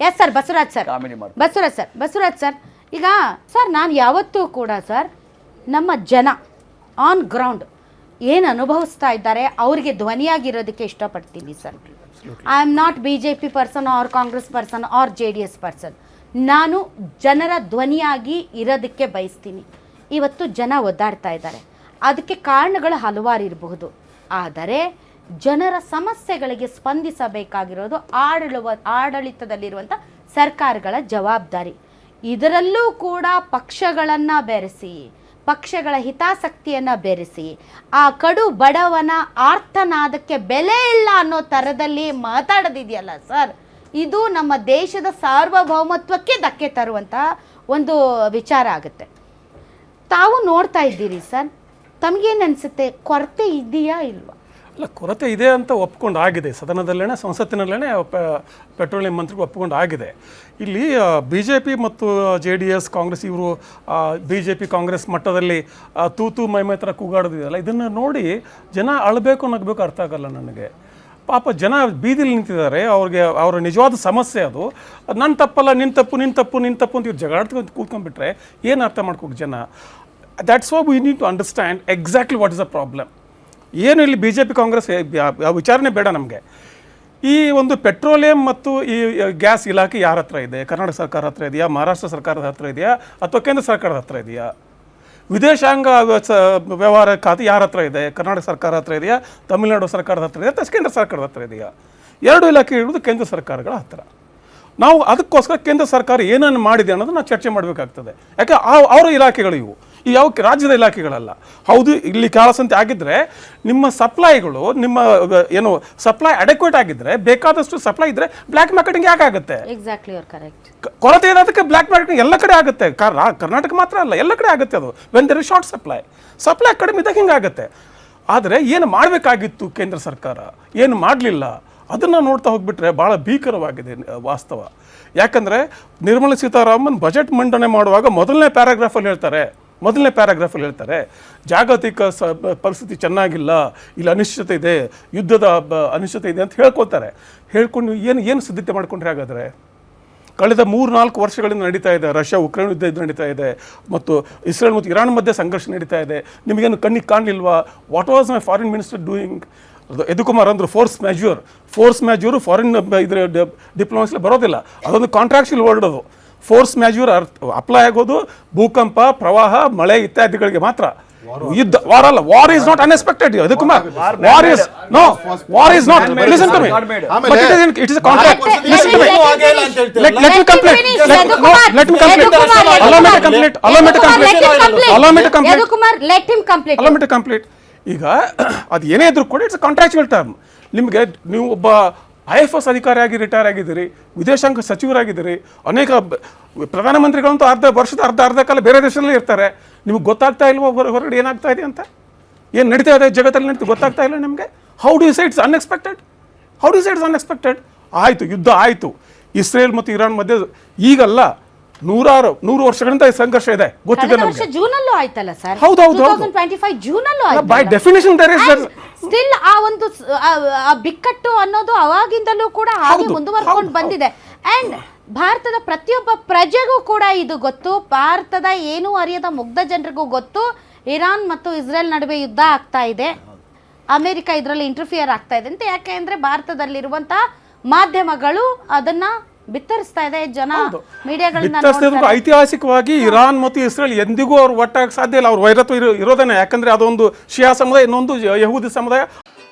Yes sir, Basavaraj sir ಈಗ sir ನಾನು ಯಾವತ್ತೂ ಕೂಡ ಸರ್ ನಮ್ಮ ಜನ ಆನ್ ಗ್ರೌಂಡ್ ಏನು ಅನುಭವಿಸ್ತಾ ಇದ್ದಾರೆ ಅವರಿಗೆ ಧ್ವನಿಯಾಗಿರೋದಕ್ಕೆ ಇಷ್ಟಪಡ್ತೀನಿ sir. I am not BJP person or Congress person or JDS person. ನಾನು ಜನರ ಧ್ವನಿಯಾಗಿ ಇರೋದಕ್ಕೆ ಬಯಸ್ತೀನಿ. ಇವತ್ತು ಜನ ಒದ್ದಾಡ್ತಾ ಇದ್ದಾರೆ, ಅದಕ್ಕೆ ಕಾರಣಗಳು ಹಲವಾರು ಇರಬಹುದು. ಆದರೆ ಜನರ ಸಮಸ್ಯೆಗಳಿಗೆ ಸ್ಪಂದಿಸಬೇಕಾಗಿರೋದು ಆಡಳಿತದಲ್ಲಿರುವಂಥ ಸರ್ಕಾರಗಳ ಜವಾಬ್ದಾರಿ. ಇದರಲ್ಲೂ ಕೂಡ ಪಕ್ಷಗಳನ್ನು ಬೆರೆಸಿ, ಪಕ್ಷಗಳ ಹಿತಾಸಕ್ತಿಯನ್ನು ಬೆರೆಸಿ ಆ ಕಡು ಬಡವನ ಆರ್ತನಾದಕ್ಕೆ ಬೆಲೆ ಇಲ್ಲ ಅನ್ನೋ ಥರದಲ್ಲಿ ಮಾತಾಡೋದಿದೆಯಲ್ಲ ಸರ್, ಇದು ನಮ್ಮ ದೇಶದ ಸಾರ್ವಭೌಮತ್ವಕ್ಕೆ ಧಕ್ಕೆ ತರುವಂಥ ಒಂದು ವಿಚಾರ ಆಗುತ್ತೆ. ತಾವು ನೋಡ್ತಾ ಇದ್ದೀರಿ ಸರ್, ತಮಗೇನು ಅನಿಸುತ್ತೆ, ಕೊರತೆ ಇದೆಯಾ ಇಲ್ವಾ? ಅಲ್ಲ, ಕೊರತೆ ಇದೆ ಅಂತ ಒಪ್ಕೊಂಡು ಆಗಿದೆ. ಸದನದಲ್ಲೇ ಸಂಸತ್ತಿನಲ್ಲೇ ಪೆಟ್ರೋಲಿಯಂ ಮಂತ್ರಿಗೂ ಒಪ್ಕೊಂಡು ಆಗಿದೆ. ಇಲ್ಲಿ BJP ಮತ್ತು JDS ಕಾಂಗ್ರೆಸ್ ಇವರು BJP ಕಾಂಗ್ರೆಸ್ ಮಟ್ಟದಲ್ಲಿ ತೂತು ಮೈಮೈ ಥರ ಕೂಗಾಡೋದಿದೆಯಲ್ಲ, ಇದನ್ನು ನೋಡಿ ಜನ ಅಳಬೇಕು ನಗಬೇಕು ಅರ್ಥ ಆಗಲ್ಲ ನನಗೆ. ಪಾಪ ಜನ ಬೀದಿಲಿ ನಿಂತಿದ್ದಾರೆ, ಅವರ ನಿಜವಾದ ಸಮಸ್ಯೆ ಅದು. ನನ್ನ ತಪ್ಪಲ್ಲ, ನಿನ್ನ ತಪ್ಪು ಅಂತ ಇವ್ರು ಜಗಳಾಡ್ಕೊಂಡು ಕೂತ್ಕೊಂಡ್ಬಿಟ್ರೆ ಏನು ಅರ್ಥ ಮಾಡ್ಕೊಂಡು ಜನ. That's why we need to understand exactly what is the problem. ಏನು ಇಲ್ಲಿ BJP ಕಾಂಗ್ರೆಸ್ ವಿಚಾರಣೆ ಬೇಡ ನಮಗೆ. ಈ ಒಂದು ಪೆಟ್ರೋಲಿಯಂ ಮತ್ತು ಈ ಗ್ಯಾಸ್ ಇಲಾಖೆ ಯಾರ ಹತ್ರ ಇದೆ? ಕರ್ನಾಟಕ ಸರ್ಕಾರ ಹತ್ರ ಇದೆಯಾ, ಮಹಾರಾಷ್ಟ್ರ ಸರ್ಕಾರದ ಹತ್ರ ಇದೆಯಾ, ಅಥವಾ ಕೇಂದ್ರ ಸರ್ಕಾರದ ಹತ್ರ ಇದೆಯಾ? ವಿದೇಶಾಂಗ ವ್ಯವಹಾರ ಖಾತೆ ಯಾರ ಹತ್ರ ಇದೆ? ಕರ್ನಾಟಕ ಸರ್ಕಾರ ಹತ್ರ ಇದೆಯಾ, ತಮಿಳುನಾಡು ಸರ್ಕಾರದ ಹತ್ರ ಇದೆಯಾ, ಅಥವಾ ಕೇಂದ್ರ ಸರ್ಕಾರದ ಹತ್ರ ಇದೆಯಾ? ಎರಡು ಇಲಾಖೆ ಇರುವುದು ಕೇಂದ್ರ ಸರ್ಕಾರಗಳ ಹತ್ರ. ನಾವು ಅದಕ್ಕೋಸ್ಕರ ಕೇಂದ್ರ ಸರ್ಕಾರ ಏನನ್ನು ಮಾಡಿದೆ ಅನ್ನೋದು ನಾವು ಚರ್ಚೆ ಮಾಡಬೇಕಾಗ್ತದೆ. ಯಾಕೆ ಅವರ ಇಲಾಖೆಗಳು ಇವು ಯಾವ ರಾಜ್ಯದ ಇಲಾಖೆಗಳಲ್ಲ. ಹೌದು, ಇಲ್ಲಿ ಕಾಳಸಂತೆ ಆಗಿದ್ದರೆ ನಿಮ್ಮ ಸಪ್ಲೈಗಳು, ನಿಮ್ಮ ಏನು ಸಪ್ಲೈ ಅಡೆಕ್ವೇಟ್ ಆಗಿದ್ದರೆ, ಬೇಕಾದಷ್ಟು ಸಪ್ಲೈ ಇದ್ದರೆ ಬ್ಲ್ಯಾಕ್ ಮಾರ್ಕೆಟಿಂಗ್ ಯಾಕೆ ಆಗುತ್ತೆ? ಕೊರತೆ ಇರೋದಕ್ಕೆ ಬ್ಲ್ಯಾಕ್ ಮಾರ್ಕೆಟಿಂಗ್ ಎಲ್ಲ ಕಡೆ ಆಗುತ್ತೆ. ಕರ್ನಾಟಕ ಮಾತ್ರ ಅಲ್ಲ, ಎಲ್ಲ ಕಡೆ ಆಗುತ್ತೆ ಅದು. When there is short supply ಕಡಿಮೆ ಇದ್ದಾಗ ಹಿಂಗಾಗುತ್ತೆ. ಆದರೆ ಏನು ಮಾಡಬೇಕಾಗಿತ್ತು ಕೇಂದ್ರ ಸರ್ಕಾರ, ಏನು ಮಾಡಲಿಲ್ಲ, ಅದನ್ನು ನೋಡ್ತಾ ಹೋಗ್ಬಿಟ್ರೆ ಭಾಳ ಭೀಕರವಾಗಿದೆ ವಾಸ್ತವ. ಯಾಕಂದರೆ ನಿರ್ಮಲಾ ಸೀತಾರಾಮನ್ ಬಜೆಟ್ ಮಂಡನೆ ಮಾಡುವಾಗ ಮೊದಲನೇ ಪ್ಯಾರಾಗ್ರಾಫಲ್ಲಿ ಹೇಳ್ತಾರೆ ಜಾಗತಿಕ ಪರಿಸ್ಥಿತಿ ಚೆನ್ನಾಗಿಲ್ಲ, ಇಲ್ಲಿ ಅನಿಶ್ಚಿತತೆ ಇದೆ, ಯುದ್ಧದ ಅನಿಶ್ಚಿತತೆ ಇದೆ ಅಂತ ಹೇಳ್ಕೊಂಡು ಏನು ಸಿದ್ಧತೆ ಮಾಡ್ಕೊಂಡ್ರೆ ಹಾಗಾದರೆ? ಕಳೆದ 3-4 ವರ್ಷಗಳಿಂದ ನಡೀತಾ ಇದೆ. ರಷ್ಯಾ ಉಕ್ರೇನ್ ಯುದ್ಧ ನಡೀತಾ ಇದೆ, ಮತ್ತು ಇಸ್ರೇಲ್ ಮತ್ತು ಇರಾನ್ ಮಧ್ಯೆ ಸಂಘರ್ಷ ನಡೀತಾ ಇದೆ. ನಿಮಗೇನು ಕಣ್ಣಿಗೆ ಕಾಣಲಿಲ್ವಾ? What was my foreign minister doing? Yadukumar ಅಂದರು ಫೋರ್ಸ್ ಮ್ಯಾಜ್ಯೂರು ಫಾರಿನ್ ಇದ್ರ ಡಿಪ್ಲೊಮಸಿಲಿ ಬರೋದಿಲ್ಲ, ಅದೊಂದು ಕಾಂಟ್ರಾಕ್ಚುಯಲ್ ವರ್ಡ್ ಅದು. ಫೋರ್ಸ್ ಮ್ಯಾಜ್ಯೂರ್ ಅಪ್ಲೈ ಆಗೋದು ಭೂಕಂಪ, ಪ್ರವಾಹ, ಮಳೆ ಇತ್ಯಾದಿಗಳಿಗೆ ಮಾತ್ರ. ಯುದ್ಧ, ವಾರ್ ಅಲ್ಲ. War is not unexpected. Yadukumar, war is not. Listen to me, but it is a contract. Listen to me, let me complete. ಈಗ ಅದು ಏನೇ ಇದ್ರೂ ಕೂಡ ಇಟ್ಸ್ ಕಾಂಟ್ರಾಕ್ಚುವಲ್ ಟರ್ಮ್. ನಿಮಗೆ ನೀವು ಒಬ್ಬ IFS ಅಧಿಕಾರಿಯಾಗಿ ರಿಟೈರ್ ಆಗಿದ್ದೀರಿ, ವಿದೇಶಾಂಗ ಸಚಿವರಾಗಿದ್ದೀರಿ, ಅನೇಕ ಪ್ರಧಾನಮಂತ್ರಿಗಳಂತೂ ಅರ್ಧ ಕಾಲ ಬೇರೆ ದೇಶದಲ್ಲಿ ಇರ್ತಾರೆ. ನಿಮಗೆ ಗೊತ್ತಾಗ್ತಾ ಇಲ್ವೋ ಹೊರಗಡೆ ಏನಾಗ್ತಾ ಇದೆ ಅಂತ? ಏನು ನಡೀತಾ ಇದೆ ಜಗತ್ತಲ್ಲಿ ನಡೀತಾ ಗೊತ್ತಾಗ್ತಾ ಇಲ್ಲ ನಿಮಗೆ? How do you say it's unexpected? ಆಯಿತು, ಯುದ್ಧ ಆಯಿತು, ಇಸ್ರೇಲ್ ಮತ್ತು ಇರಾನ್ ಮಧ್ಯೆ ಈಗಲ್ಲ, 100 ವರ್ಷಗಳಿಂದ ಸಂಘರ್ಷ ಇದೆ, ಗೊತ್ತಿದೆ ನಮಗೆ. ಜೂನಲ್ಲೂ ಆಯ್ತಲ್ಲ ಸರ್, ಹೌದು, 2025 ಜೂನಲ್ಲೂ ಆಯ್ತು. By definition there is still ಆ ಒಂದು ಬಿಕ್ಕಟ್ಟು ಅನ್ನೋದು ಅವಾಗಿಂದಲೂ ಕೂಡ ಹಾಗೆ ಮುಂದುವರ್ಕೊಂಡು ಬಂದಿದೆ. ಅಂಡ್ ಭಾರತದ ಪ್ರತಿಯೊಬ್ಬ ಪ್ರಜೆಗೂ ಕೂಡ ಇದು ಗೊತ್ತು, ಭಾರತದ ಏನೂ ಅರಿಯದ ಮುಗ್ಧ ಜನರಿಗೂ ಗೊತ್ತು, ಇರಾನ್ ಮತ್ತು ಇಸ್ರೇಲ್ ನಡುವೆ ಯುದ್ಧ ಆಗ್ತಾ ಇದೆ, ಅಮೆರಿಕ ಇದರಲ್ಲಿ ಇಂಟರ್ಫಿಯರ್ ಆಗ್ತಾ ಇದೆ ಅಂತ. ಯಾಕೆ ಅಂದರೆ ಭಾರತದಲ್ಲಿರುವಂಥ ಮಾಧ್ಯಮಗಳು ಅದನ್ನ ಬಿತ್ತರಿಸ್ತಾ ಇದೆ, ಜನ ಮೀಡಿಯಾಗಳನ್ನ. ಐತಿಹಾಸಿಕವಾಗಿ ಇರಾನ್ ಮತ್ತು ಇಸ್ರೇಲ್ ಎಂದಿಗೂ ಅವ್ರು ಒಟ್ಟಾಗಿ ಸಾಧ್ಯ ಇಲ್ಲ. ಅವ್ರ ವೈರತ್ವ ಇರೋದೇನೆ, ಯಾಕಂದ್ರೆ ಅದೊಂದು ಶಿಯಾ ಸಮುದಾಯ, ಇನ್ನೊಂದು ಯಹೂದಿ ಸಮುದಾಯ.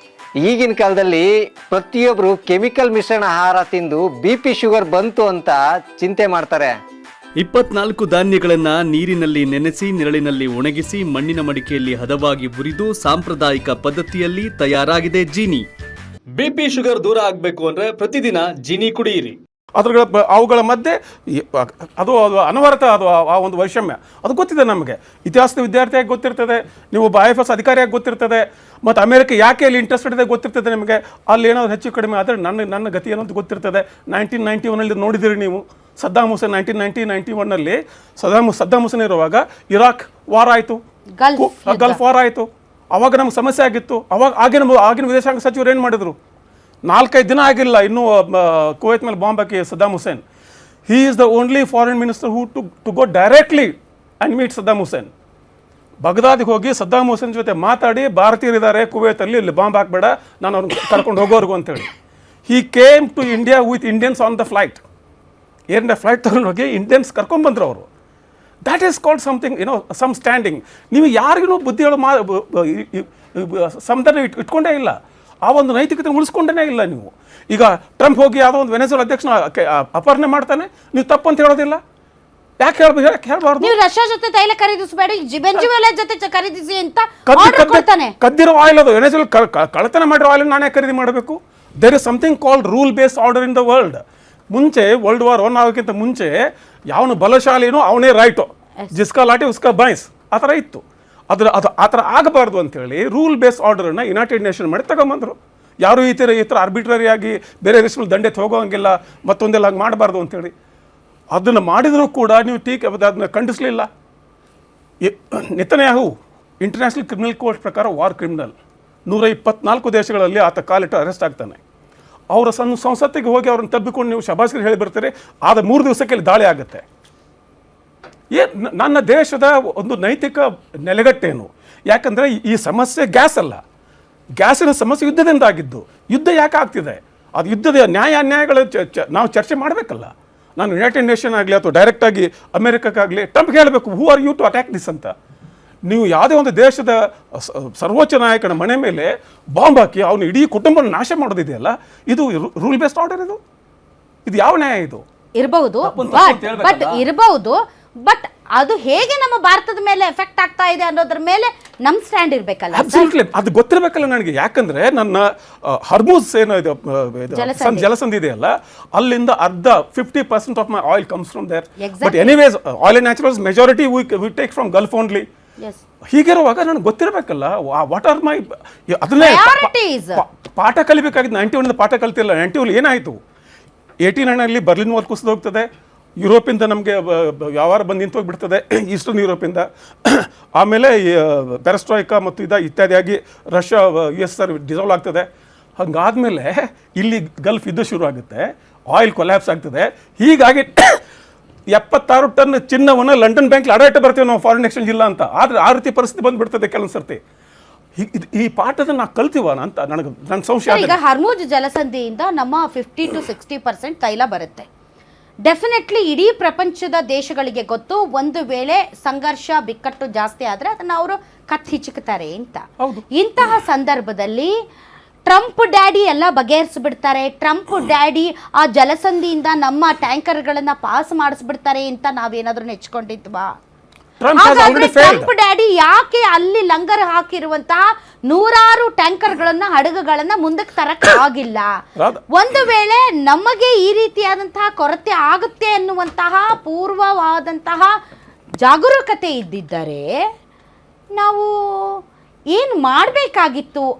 ಈಗಿನ ಕಾಲದಲ್ಲಿ ಪ್ರತಿಯೊಬ್ಬರು ಕೆಮಿಕಲ್ ಮಿಶ್ರಣ ಆಹಾರ ತಿಂದು BP ಶುಗರ್ ಬಂತು ಅಂತ ಚಿಂತೆ ಮಾಡ್ತಾರೆ. 24 ಧಾನ್ಯಗಳನ್ನ ನೀರಿನಲ್ಲಿ ನೆನೆಸಿ, ನೆರಳಿನಲ್ಲಿ ಒಣಗಿಸಿ, ಮಣ್ಣಿನ ಮಡಿಕೆಯಲ್ಲಿ ಹದವಾಗಿ ಹುರಿದು ಸಾಂಪ್ರದಾಯಿಕ ಪದ್ಧತಿಯಲ್ಲಿ ತಯಾರಾಗಿದೆ ಜೀನಿ. BP ಶುಗರ್ ದೂರ ಆಗಬೇಕು ಅಂದ್ರೆ ಪ್ರತಿದಿನ ಜೀನಿ ಕುಡಿಯಿರಿ. ಅವುಗಳ ಮಧ್ಯೆ ಅದು ಅನವರತ, ಅದು ಆ ಒಂದು ವೈಷಮ್ಯ ಅದು ಗೊತ್ತಿದೆ ನಮಗೆ. ಇತಿಹಾಸದ ವಿದ್ಯಾರ್ಥಿಯಾಗಿ ಗೊತ್ತಿರ್ತದೆ, ನೀವು ಒಬ್ಬ IFS ಅಧಿಕಾರಿಯಾಗಿ ಗೊತ್ತಿರ್ತದೆ, ಮತ್ತು ಅಮೆರಿಕ ಯಾಕೆ ಅಲ್ಲಿ ಇಂಟ್ರೆಸ್ಟೆಡ್ ಇದೆ ಗೊತ್ತಿರ್ತದೆ ನಿಮಗೆ. ಅಲ್ಲಿ ಏನಾದರೂ ಹೆಚ್ಚು ಕಡಿಮೆ ಆದರೆ ನನ್ನ ಗತಿ ಏನಂತ ಗೊತ್ತಿರ್ತದೆ. 1991 ನೋಡಿದಿರಿ ನೀವು, ಸದ್ದಾಮ್ ಹುಸೇನ್ 1991 ಸದ್ದಾಮ್ ಹುಸೇನ್ ಇರುವಾಗ ಇರಾಕ್ ವಾರ್ ಆಯಿತು, ಗಲ್ಫ್ ವಾರ್ ಆಯಿತು. ಅವಾಗ ನಮ್ಗೆ ಸಮಸ್ಯೆ ಆಗಿತ್ತು. ಆಗಿನ ವಿದೇಶಾಂಗ ಸಚಿವರು ಏನು ಮಾಡಿದ್ರು? 4-5 ದಿನ ಆಗಿಲ್ಲ ಇನ್ನೂ ಕುವೈತ್ ಮೇಲೆ ಬಾಂಬ್ ಹಾಕಿ Saddam Hussein. He is the only foreign minister who to go directly and meet Saddam Hussein. ಬಗ್ದಾದಿಗೆ ಹೋಗಿ ಸದ್ದಾಂ ಹುಸೇನ್ ಜೊತೆ ಮಾತಾಡಿ, ಭಾರತೀಯರಿದ್ದಾರೆ ಕುವೈತಲ್ಲಿ, ಇಲ್ಲಿ ಬಾಂಬ್ ಹಾಕಬೇಡ, ನಾನು ಅವ್ರನ್ನ ಕರ್ಕೊಂಡು ಹೋಗೋರ್ಗು ಅಂತೇಳಿ. He came to India with Indians on the flight. ಏನಿದೆ ಫ್ಲೈಟ್ ತಗೊಂಡು ಹೋಗಿ ಇಂಡಿಯನ್ಸ್ ಕರ್ಕೊಂಡ್ಬಂದ್ರು ಅವರು. That is called something some standing. ನೀವು ಯಾರಿಗೂ ಬುದ್ಧಿ ಹೇಳೋ ಸಮತನ ಇಟ್ಕೊಂಡೇ ಇಲ್ಲ, ಆ ಒಂದು ನೈತಿಕತೆ ಉಳಿಸ್ಕೊಂಡೇ ಇಲ್ಲ ನೀವು. ಈಗ ಟ್ರಂಪ್ ಹೋಗಿ ಯಾವುದೋ ಒಂದು ವೆನೆಜುವೆಲಾ ಅಧ್ಯಕ್ಷನ ಅಪಹರಣೆ ಮಾಡ್ತಾನೆ, ನೀವು ತಪ್ಪು ಅಂತ ಹೇಳೋದಿಲ್ಲ. ಯಾಕೆ ಹೇಳ್ಬಾರ್ದು? ನೀವು ರಷ್ಯಾ ಜೊತೆ ತೈಲ ಖರೀದಿಸಬೇಡಿ, ವೆನೆಜುವೆಲಾ ಜೊತೆ ಖರೀದಿಸಿ ಅಂತ ಆರ್ಡರ್ ಕೊಡ್ತಾನೆ. ಕದ್ದಿರೋ ಆಯಿಲ್ ಅದು, ವೆನೆಜುವೆಲಾ ಕಳ್ಳತನ ಮಾಡಿರೋ ಆಯಿಲ್ ನಾನೇ ಖರೀದಿ ಮಾಡಬೇಕು? There is something called rule based order in the world. ಮುಂಚೆ World War I ಆಗೋಕ್ಕಿಂತ ಮುಂಚೆ ಯಾವನು ಬಲಶಾಲಿನೋ ಅವನೇ ರೈಟು, ಜಿಸ್ಕಾ ಲಾಟಿ ಉಸ್ಕಾ ಬಾಯ್ಸ್, ಆ ಥರ ಇತ್ತು. ಅದು ಆ ಥರ ಆಗಬಾರ್ದು ಅಂತೇಳಿ ರೂಲ್ ಬೇಸ್ಡ್ ಆರ್ಡರನ್ನು ಯುನೈಟೆಡ್ ನೇಷನ್ ಮಾಡಿ ತಗೊಂಬಂದರು. ಯಾರು ಈ ಥರ ಆರ್ಬಿಟ್ರರಿ ಆಗಿ ಬೇರೆ ದೇಶಗಳು ದಂಡೆ ಹೋಗೋಂಗಿಲ್ಲ, ಮತ್ತೊಂದೆಲ್ಲ ಹಂಗೆ ಮಾಡಬಾರ್ದು ಅಂತೇಳಿ ಅದನ್ನು ಮಾಡಿದರೂ ಕೂಡ ನೀವು ಅದನ್ನು ಖಂಡಿಸಲಿಲ್ಲ. ನೆತನ್ಯಾಹು ಇಂಟರ್ನ್ಯಾಷನಲ್ ಕ್ರಿಮಿನಲ್ ಕೋರ್ಟ್ ಪ್ರಕಾರ ವಾರ್ ಕ್ರಿಮಿನಲ್, 124 ದೇಶಗಳಲ್ಲಿ ಆತ ಕಾಲಿಟ್ಟು ಅರೆಸ್ಟ್ ಆಗ್ತಾನೆ. ಅವರ ಸಂಸತ್ತಿಗೆ ಹೋಗಿ ಅವ್ರನ್ನ ತಬ್ಬಿಕೊಂಡು ನೀವು ಶಬಾಸ್ಕರ್ ಹೇಳಿ ಬರ್ತೀರಿ, ಆದ 3 ದಿವಸಕ್ಕೆ ಇಲ್ಲಿ ದಾಳಿ ಆಗುತ್ತೆ. ನನ್ನ ದೇಶದ ಒಂದು ನೈತಿಕ ನೆಲೆಗಟ್ಟೇನು? ಯಾಕಂದರೆ ಈ ಸಮಸ್ಯೆ ಗ್ಯಾಸ್ ಅಲ್ಲ, ಗ್ಯಾಸಿನ ಸಮಸ್ಯೆ ಯುದ್ಧದಿಂದ ಆಗಿದ್ದು. ಯುದ್ಧ ಯಾಕೆ ಆಗ್ತಿದೆ? ಅದು ಯುದ್ಧದ ನ್ಯಾಯ ಅನ್ಯಾಯಗಳು ನಾವು ಚರ್ಚೆ ಮಾಡಬೇಕಲ್ಲ. ನಾನು ಯುನೈಟೆಡ್ ನೇಷನ್ ಆಗಲಿ ಅಥವಾ ಡೈರೆಕ್ಟಾಗಿ ಅಮೆರಿಕಕ್ಕಾಗಲಿ ಟ್ರಂಪ್ಗೆ ಹೇಳಬೇಕು, who are you to attack this ಅಂತ. ನೀವು ಯಾವುದೇ ಒಂದು ದೇಶದ ಸರ್ವೋಚ್ಚ ನಾಯಕನ ಮನೆ ಮೇಲೆ ಬಾಂಬ್ ಹಾಕಿ ಅವನು ಇಡೀ ಕುಟುಂಬನ ನಾಶ ಮಾಡೋದಿದೆಯಲ್ಲ, ಇದು ರೂಲ್ ಬೇಸ್ಡ್ ಆರ್ಡರ್. ಇದು ಯಾವ ನ್ಯಾಯ? ಇದು ಇರಬಹುದು, ಬಟ್ ಅದು ಹೇಗೆ ನಮ್ಮ ಭಾರತದ ಮೇಲೆ ಎಫೆಕ್ಟ್ ಆಗ್ತಾ ಇದೆ ಅನ್ನೋದ್ರ ಮೇಲೆ ನಮ್ಮ ಸ್ಟ್ಯಾಂಡ್ ಇರಬೇಕಲ್ಲ. ಅಬ್ಸಲ್ಯೂಟ್ಲಿ, ಅದು ಗೊತ್ತಿರಬೇಕಲ್ಲ ನನಗೆ. ಯಾಕಂದ್ರೆ ನನ್ನ ಹರ್ಮೂಸ್ ಏನೋ ಇದು ಜಲಸಂಧಿ ಇದೆಯಲ್ಲ, ಅಲ್ಲಿಂದ ಅರ್ಧ 50% of my oil comes from there. But anyways oil and naturals majority we take from Gulf only. ಹೀಗಿರುವಾಗ ನನಗೆ ಗೊತ್ತಿರಬೇಕಲ್ಲ ವಾಟ್ ಆರ್ ಮೈ, ಅದನ್ನೇ ಪಾಠ ಕಲಿಬೇಕಾಗಿದ್ದು. 91 ಪಾಠ ಕಲಿತಿಲ್ಲ. 91 ಏನಾಯಿತು? 89 ಬರ್ಲಿನ್ ವಾಲ್ ಕುಸಿದು ಹೋಗ್ತದೆ, ಯುರೋಪಿಂದ ನಮಗೆ ವ್ಯವಹಾರ ಬಂದು ನಿಂತು ಹೋಗಿಬಿಡ್ತದೆ, ಈಸ್ಟರ್ನ್ ಯುರೋಪಿಂದ. ಆಮೇಲೆ ಪೆರೆಸ್ಟ್ರಾಯ್ಕಾ ಮತ್ತು ಇತ್ಯಾದಿಯಾಗಿ ರಷ್ಯಾ USSR ಡಿಸಾಲ್ವ್ ಆಗ್ತದೆ. ಹಾಗಾದ್ಮೇಲೆ ಇಲ್ಲಿ ಗಲ್ಫ್ ಯುದ್ಧ ಶುರು ಆಗುತ್ತೆ, ಆಯಿಲ್ ಕೊಲ್ಯಾಪ್ಸ್ ಆಗ್ತದೆ. ಹೀಗಾಗಿ 76 ಟನ್ ಚಿನ್ನವನ್ನು ಲಂಡನ್ ಬ್ಯಾಂಕ್ಲಿ ಅಡಾಟ ಬರ್ತೀವಿ ನಾವು, ಫಾರಿನ್ ಎಕ್ಸ್ಚೇಂಜ್ ಇಲ್ಲ ಅಂತ. ಆದರೆ ಆ ರೀತಿ ಪರಿಸ್ಥಿತಿ ಬಂದುಬಿಡ್ತದೆ ಕೆಲವೊಂದು ಸರ್ತಿ. ಈ ಪಾಠದ ನಾವು ಕಲ್ತೀವನ ಅಂತ ನನ್ನ ಸಂಶಯ. ಈಗ ಹರ್ಮುಜ್ ಜಲಸಂಧಿಯಿಂದ ನಮ್ಮ 50 to 60% ತೈಲ ಬರುತ್ತೆ. ಡೆಫಿನೆಟ್ಲಿ ಇಡೀ ಪ್ರಪಂಚದ ದೇಶಗಳಿಗೆ ಗೊತ್ತು, ಒಂದು ವೇಳೆ ಸಂಘರ್ಷ ಬಿಕ್ಕಟ್ಟು ಜಾಸ್ತಿ ಆದರೆ ಅದನ್ನು ಅವರು ಕತ್ತಿಹಿಚುಕ್ತಾರೆ ಅಂತ. ಇಂತಹ ಸಂದರ್ಭದಲ್ಲಿ ಟ್ರಂಪ್ ಡ್ಯಾಡಿ ಎಲ್ಲ ಬಗೆಹರಿಸ್ಬಿಡ್ತಾರೆ, ಟ್ರಂಪ್ ಡ್ಯಾಡಿ ಆ ಜಲಸಂಧಿಯಿಂದ ನಮ್ಮ ಟ್ಯಾಂಕರ್ಗಳನ್ನು ಪಾಸ್ ಮಾಡಿಸ್ಬಿಡ್ತಾರೆ ಅಂತ ನಾವೇನಾದ್ರೂ ನೆಚ್ಕೊಂಡಿದ್ವಾ? ಟ್ರಂಪ್ ಡ್ಯಾಡಿ ಯಾಕೆ ಅಲ್ಲಿ ಲಂಗರ್ ಹಾಕಿರುವಂತಹ 100 ಟ್ಯಾಂಕರ್ಗಳನ್ನ ಹಡಗುಗಳನ್ನ ಮುಂದಕ್ಕೆ ತರಕ್ಕೆ ಆಗಿಲ್ಲ? ಒಂದು ವೇಳೆ ನಮಗೆ ಈ ರೀತಿಯಾದಂತಹ ಕೊರತೆ ಆಗುತ್ತೆ ಅನ್ನುವಂತಹ ಪೂರ್ವವಾದಂತಹ ಜಾಗರೂಕತೆ ಇದ್ದಿದ್ದರೆ ನಾವು ಏನು ಮಾಡಬೇಕಾಗಿತ್ತು